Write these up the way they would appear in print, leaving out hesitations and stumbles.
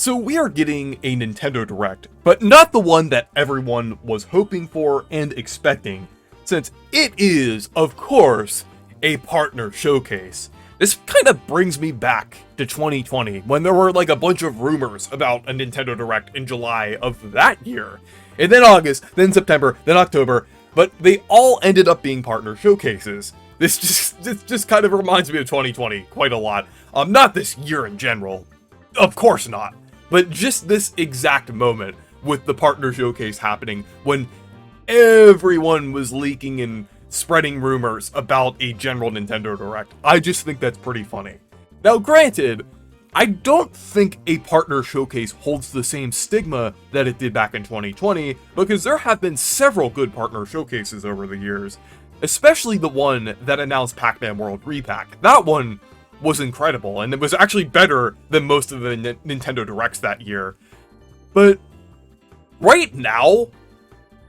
So we are getting a Nintendo Direct, but not the one that everyone was hoping for and expecting, since it is, of course, a partner showcase. This kind of brings me back to 2020, when there were like a bunch of rumors about a Nintendo Direct in July of that year. And then August, then September, then October, but they all ended up being partner showcases. This just kind of reminds me of 2020 quite a lot. Not this year in general, of course not, but just this exact moment with the partner showcase happening when everyone was leaking and spreading rumors about a general Nintendo Direct. I just think that's pretty funny. Now granted, I don't think a partner showcase holds the same stigma that it did back in 2020, because there have been several good partner showcases over the years, especially the one that announced Pac-Man World Re-Pack. That one was incredible, and it was actually better than most of the Nintendo Directs that year. But right now,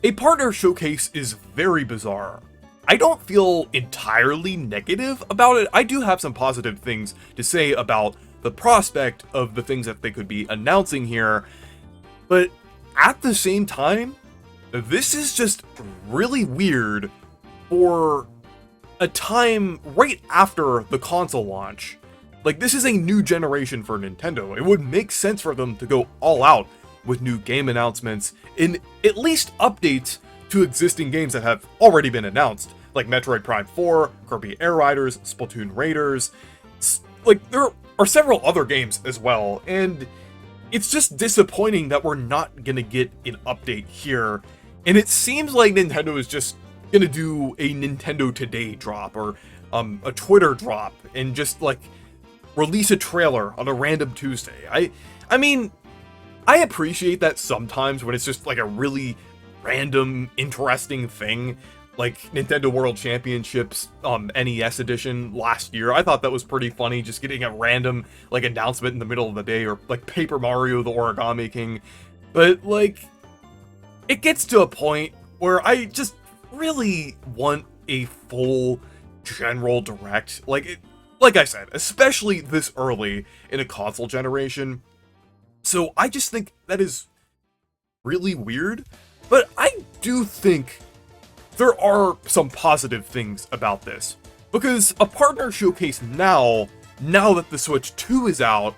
a partner showcase is very bizarre. I don't feel entirely negative about it. I do have some positive things to say about the prospect of the things that they could be announcing here, but at the same time, this is just really weird for a time right after the console launch. Like, this is a new generation for Nintendo. It would make sense for them to go all out with new game announcements and at least updates to existing games that have already been announced, like Metroid Prime 4, Kirby Air Riders, Splatoon Raiders. Like, there are several other games as well, and it's just disappointing that we're not gonna get an update here. And it seems like Nintendo is just gonna do a Nintendo Today drop or a Twitter drop and just like release a trailer on a random Tuesday. I mean, I appreciate that sometimes when it's just like a really random, interesting thing, like Nintendo World Championships NES edition last year. I thought that was pretty funny, just getting a random like announcement in the middle of the day, or like Paper Mario the Origami King. But like, it gets to a point where I just really want a full general Direct. Like I said, especially this early in a console generation. So I just think that is really weird, but I do think there are some positive things about this, because a partner showcase now that the Switch 2 is out,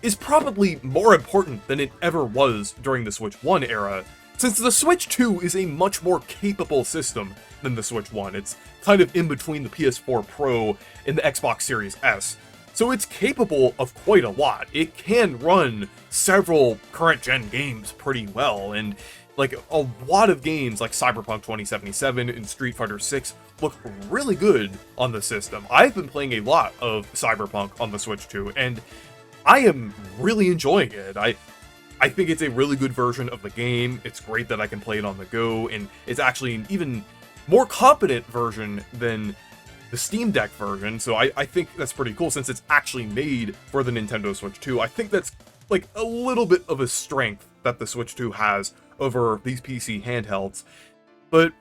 is probably more important than it ever was during the Switch 1 era, since the Switch 2 is a much more capable system than the Switch 1. It's kind of in between the PS4 Pro and the Xbox Series S. So it's capable of quite a lot. It can run several current-gen games pretty well, and like a lot of games like Cyberpunk 2077 and Street Fighter 6 look really good on the system. I've been playing a lot of Cyberpunk on the Switch 2, and I am really enjoying it. I think it's a really good version of the game. It's great that I can play it on the go, and it's actually an even more competent version than the Steam Deck version, so I think that's pretty cool since it's actually made for the Nintendo Switch 2. I think that's like a little bit of a strength that the Switch 2 has over these PC handhelds. But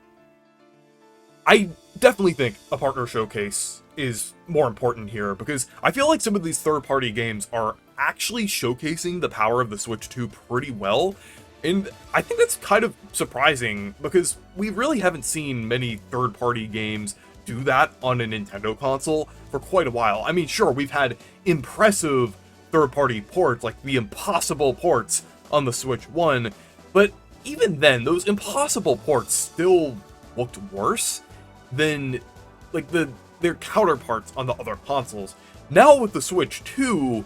I definitely think a partner showcase is more important here, because I feel like some of these third-party games are actually showcasing the power of the Switch 2 pretty well. And I think that's kind of surprising, because we really haven't seen many third-party games do that on a Nintendo console for quite a while. I mean, sure, we've had impressive third-party ports, like the Impossible ports on the Switch 1, but even then, those Impossible ports still looked worse than like their counterparts on the other consoles. Now with the Switch 2,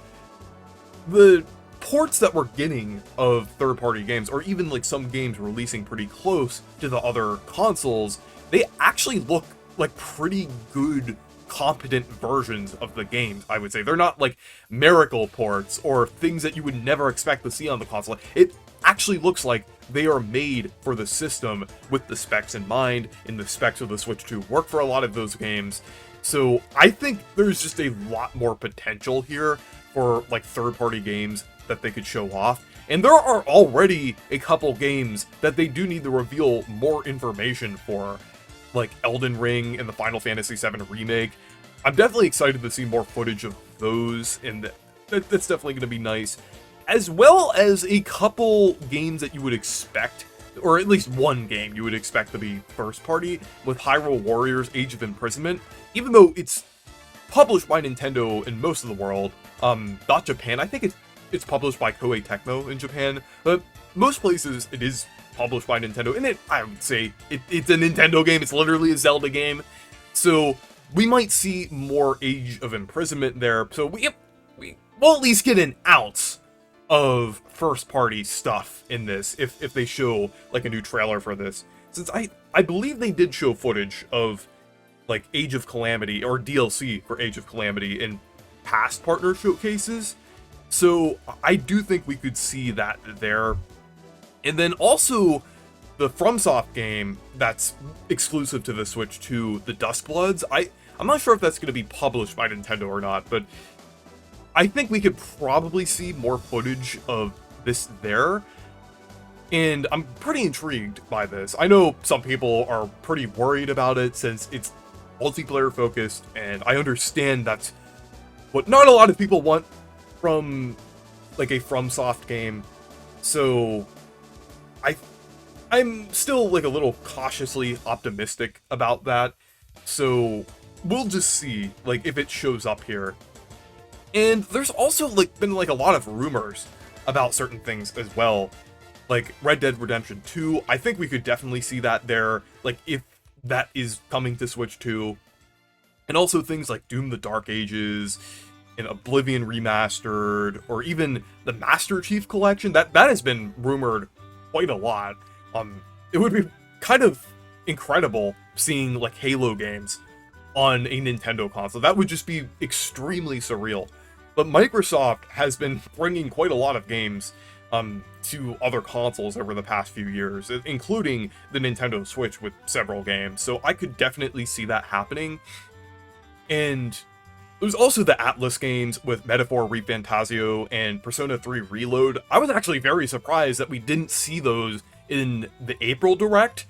the ports that we're getting of third-party games, or even like some games releasing pretty close to the other consoles, they actually look like pretty good, competent versions of the games, I would say. They're not like miracle ports or things that you would never expect to see on the console. It actually looks like they are made for the system with the specs in mind, and the specs of the Switch 2 work for a lot of those games. So I think there's just a lot more potential here for like third-party games that they could show off. And there are already a couple games that they do need to reveal more information for, like Elden Ring and the Final Fantasy VII Remake. I'm definitely excited to see more footage of those, and that's definitely going to be nice. as well as a couple games that you would expect, or at least one game you would expect to be first party, with Hyrule Warriors Age of Imprisonment. Even though it's published by Nintendo in most of the world, not Japan. I think it's published by Koei Tecmo in Japan, but most places it is published by Nintendo, and I would say it's a Nintendo game. It's literally a Zelda game, so we might see more Age of Imprisonment there. So we'll at least get an ounce of first-party stuff in this if they show like a new trailer for this. Since I believe they did show footage of like Age of Calamity or DLC for Age of Calamity in past partner showcases, so I do think we could see that there. And then also the FromSoft game that's exclusive to the Switch 2, the Duskbloods. I'm not sure if that's going to be published by Nintendo or not, but I think we could probably see more footage of this there. And I'm pretty intrigued by this. I know some people are pretty worried about it since it's multiplayer focused, and I understand that's what not a lot of people want from like a FromSoft game. So I'm still like a little cautiously optimistic about that. So we'll just see like if it shows up here. And there's also like been like a lot of rumors about certain things as well. Like Red Dead Redemption 2, I think we could definitely see that there, like if that is coming to Switch 2. And also things like Doom the Dark Ages and Oblivion Remastered, or even the Master Chief Collection. That has been rumored quite a lot. It would be kind of incredible seeing like Halo games on a Nintendo console. That would just be extremely surreal. But Microsoft has been bringing quite a lot of games to other consoles over the past few years, including the Nintendo Switch with several games. So I could definitely see that happening. And there's also the Atlas games with Metaphor ReFantazio and Persona 3 Reload. I was actually very surprised that we didn't see those in the April Direct.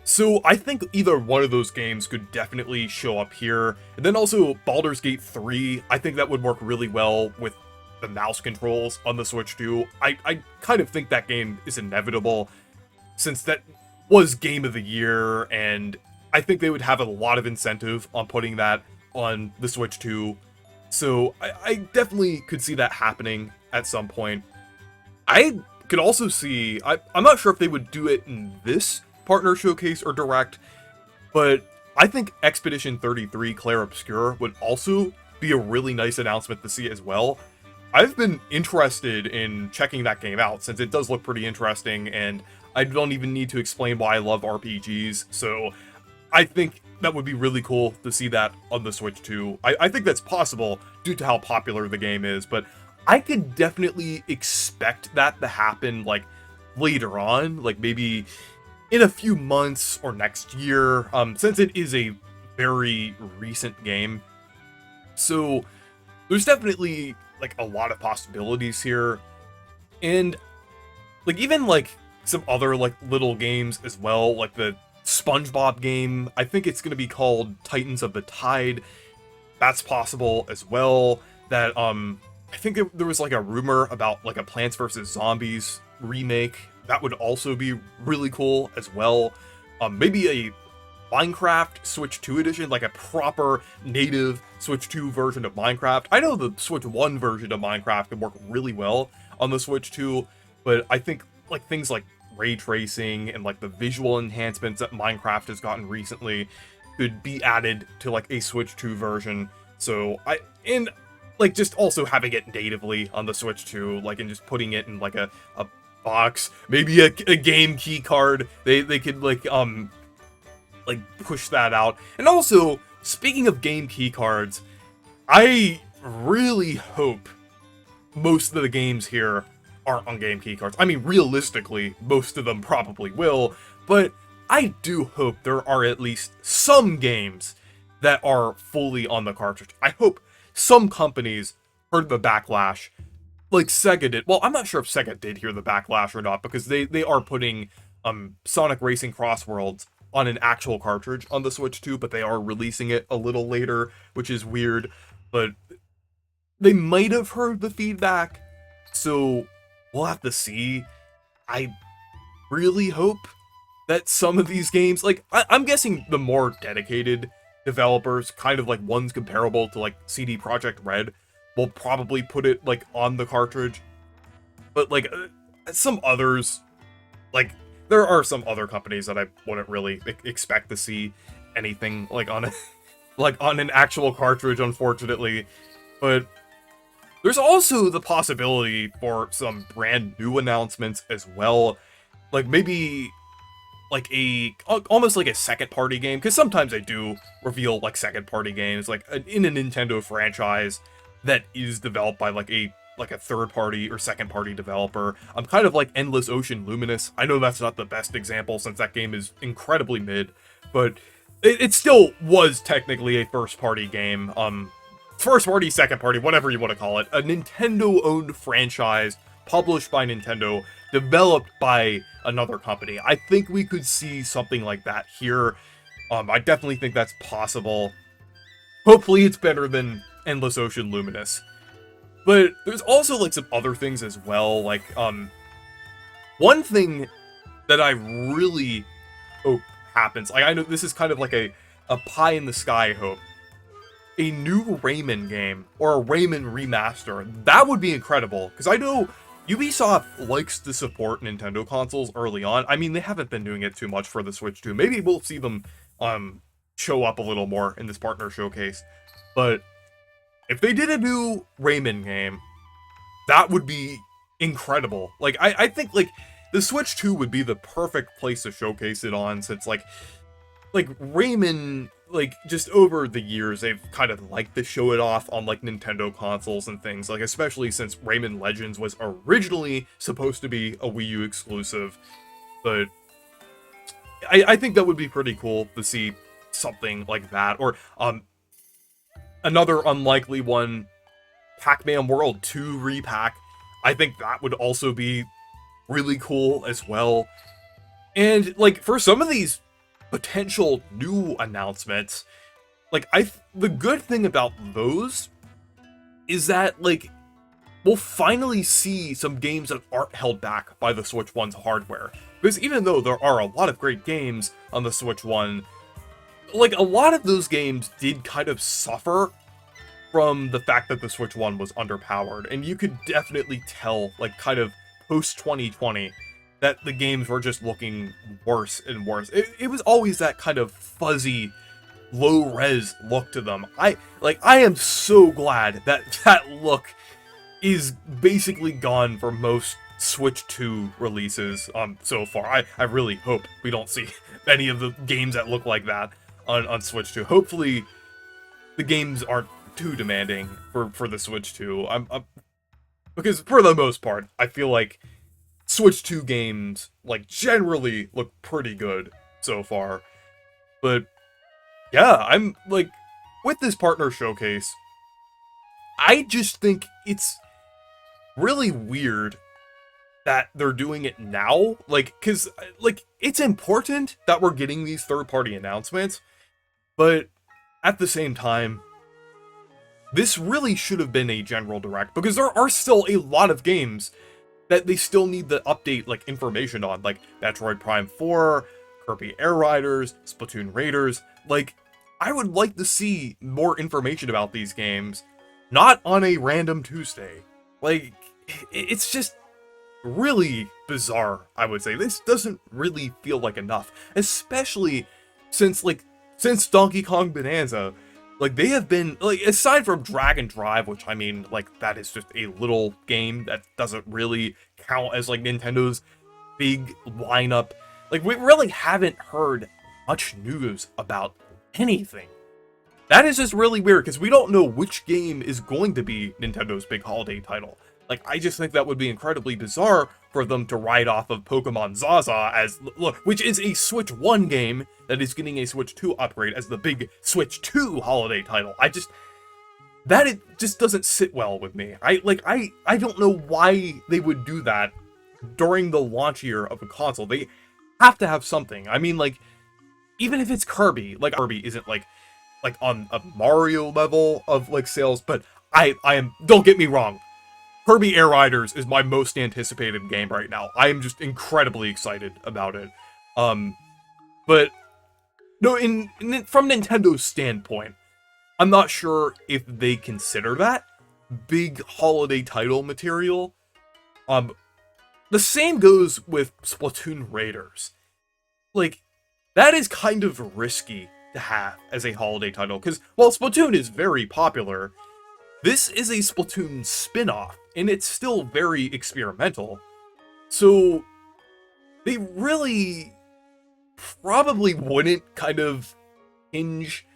So I think either one of those games could definitely show up here. And then also Baldur's Gate 3, I think that would work really well with the mouse controls on the Switch 2. I kind of think that game is inevitable, since that was Game of the Year, and I think they would have a lot of incentive on putting that on the Switch 2. So I definitely could see that happening at some point. I could also see, I'm not sure if they would do it in this partner showcase or direct, but I think Expedition 33 Clair Obscur would also be a really nice announcement to see as well. I've been interested in checking that game out since it does look pretty interesting, and I don't even need to explain why I love RPGs, so I think that would be really cool to see that on the Switch 2. I think that's possible due to how popular the game is, but I could definitely expect that to happen like later on, like maybe in a few months or next year, since it is a very recent game. So there's definitely like a lot of possibilities here. And like even like some other like little games as well, like the SpongeBob game, I think it's going to be called Titans of the Tide. That's possible as well. That I think there was like a rumor about like a Plants vs. Zombies remake. That would also be really cool as well. Maybe a Minecraft Switch 2 edition, like a proper native Switch 2 version of Minecraft. I know the Switch 1 version of Minecraft can work really well on the Switch 2, but I think like things like ray tracing and like the visual enhancements that Minecraft has gotten recently could be added to like a Switch 2 version. So and like just also having it natively on the Switch 2, like, and just putting it in like a box, maybe a game key card. They could like push that out. And also, speaking of game key cards, I really hope most of the games here aren't on game key cards. I mean, realistically, most of them probably will, but I do hope there are at least some games that are fully on the cartridge. I hope some companies heard the backlash like Sega did. Well, I'm not sure if Sega did hear the backlash or not, because they are putting Sonic Racing Cross Worlds on an actual cartridge on the Switch 2, but they are releasing it a little later, which is weird. But they might have heard the feedback, so we'll have to see. I really hope that some of these games, like, I'm guessing the more dedicated developers, kind of like ones comparable to like CD Projekt Red, will probably put it like on the cartridge. But like some others, like there are some other companies that I wouldn't really expect to see anything like on a, like on an actual cartridge, unfortunately. But there's also the possibility for some brand new announcements as well. Like maybe like almost like a second party game, because sometimes they do reveal like second party games like in a Nintendo franchise that is developed by like a third party or second party developer. I'm kind of like Endless Ocean Luminous. I know that's not the best example since that game is incredibly mid, but it still was technically a first party game. First party, second party, whatever you want to call it. A Nintendo owned franchise published by Nintendo, developed by another company. I think we could see something like that here. I definitely think that's possible. Hopefully it's better than Endless Ocean Luminous. But there's also like some other things as well. Like, one thing that I really hope happens, like I know this is kind of like a pie in the sky hope. A new Rayman game, or a Rayman remaster, that would be incredible. Because I know Ubisoft likes to support Nintendo consoles early on. I mean, they haven't been doing it too much for the Switch 2. Maybe we'll see them show up a little more in this partner showcase. But if they did a new Rayman game, that would be incredible. Like, I think, like, the Switch 2 would be the perfect place to showcase it on, since, like Rayman, like, just over the years, they've kind of liked to show it off on, like, Nintendo consoles and things, like, especially since Rayman Legends was originally supposed to be a Wii U exclusive, but I think that would be pretty cool to see something like that, or, another unlikely one, Pac-Man World 2 repack. I think that would also be really cool as well, and, like, for some of these potential new announcements, like the good thing about those is that, like, we'll finally see some games that aren't held back by the Switch 1's hardware, because even though there are a lot of great games on the Switch 1, like, a lot of those games did kind of suffer from the fact that the Switch 1 was underpowered, and you could definitely tell, like, kind of post 2020, that the games were just looking worse and worse. It was always that kind of fuzzy, low-res look to them. I am so glad that that look is basically gone for most Switch 2 releases so far. I really hope we don't see any of the games that look like that on Switch 2. Hopefully the games aren't too demanding for the Switch 2. Because for the most part, I feel like Switch 2 games, like, generally look pretty good so far. But yeah, I'm, like, with this partner showcase, I just think it's really weird that they're doing it now. Like, because, like, it's important that we're getting these third-party announcements, but at the same time, this really should have been a general direct, because there are still a lot of games that they still need to update, like, information on, like Metroid Prime 4, Kirby Air Riders, Splatoon Raiders. Like, I would like to see more information about these games, not on a random Tuesday. Like, it's just really bizarre, I would say. This doesn't really feel like enough, especially since Donkey Kong Bonanza. Like, they have been, like, aside from Dragon Drive, which, I mean, like, that is just a little game that doesn't really count as, like, Nintendo's big lineup. Like, we really haven't heard much news about anything. That is just really weird, because we don't know which game is going to be Nintendo's big holiday title. Like, I just think that would be incredibly bizarre for them to write off of Pokemon Zaza as, look, which is a Switch 1 game that is getting a Switch 2 upgrade as the big Switch 2 holiday title. It just doesn't sit well with me. I don't know why they would do that during the launch year of a console. They have to have something. I mean, like, even if it's Kirby, like, Kirby isn't like on a Mario level of, like, sales, but I am, don't get me wrong, Kirby Air Riders is my most anticipated game right now. I am just incredibly excited about it. But no, from Nintendo's standpoint, I'm not sure if they consider that big holiday title material. The same goes with Splatoon Raiders. Like, that is kind of risky to have as a holiday title, because while Splatoon is very popular, this is a Splatoon spin-off, and it's still very experimental. So, they really probably wouldn't kind of hinge,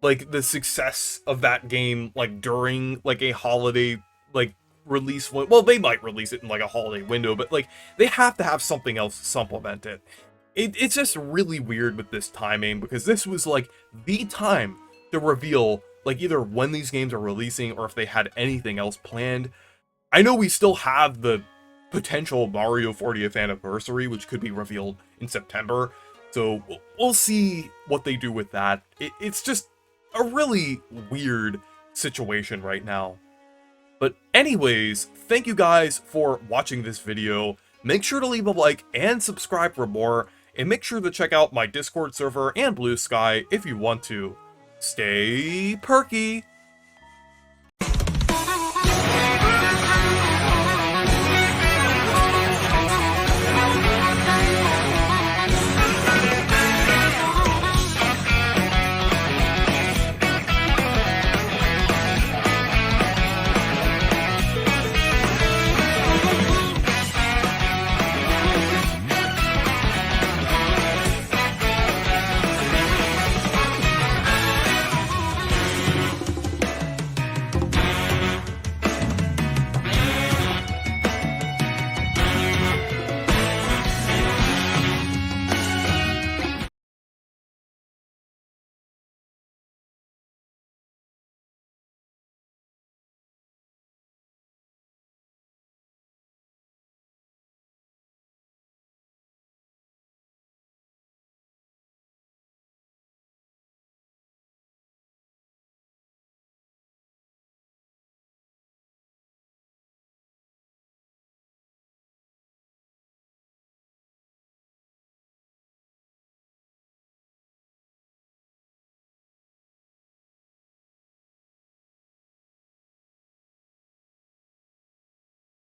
like, the success of that game, like, during, like, a holiday, like, release. Well, they might release it in, like, a holiday window, but, like, they have to have something else to supplement it. It's just really weird with this timing, because this was, like, the time to reveal, like, either when these games are releasing or if they had anything else planned. I know we still have the potential Mario 40th anniversary, which could be revealed in September, so we'll see what they do with that. It's just a really weird situation right now. But anyways, thank you guys for watching this video. Make sure to leave a like and subscribe for more, and make sure to check out my Discord server and Blue Sky if you want to. Stay perky!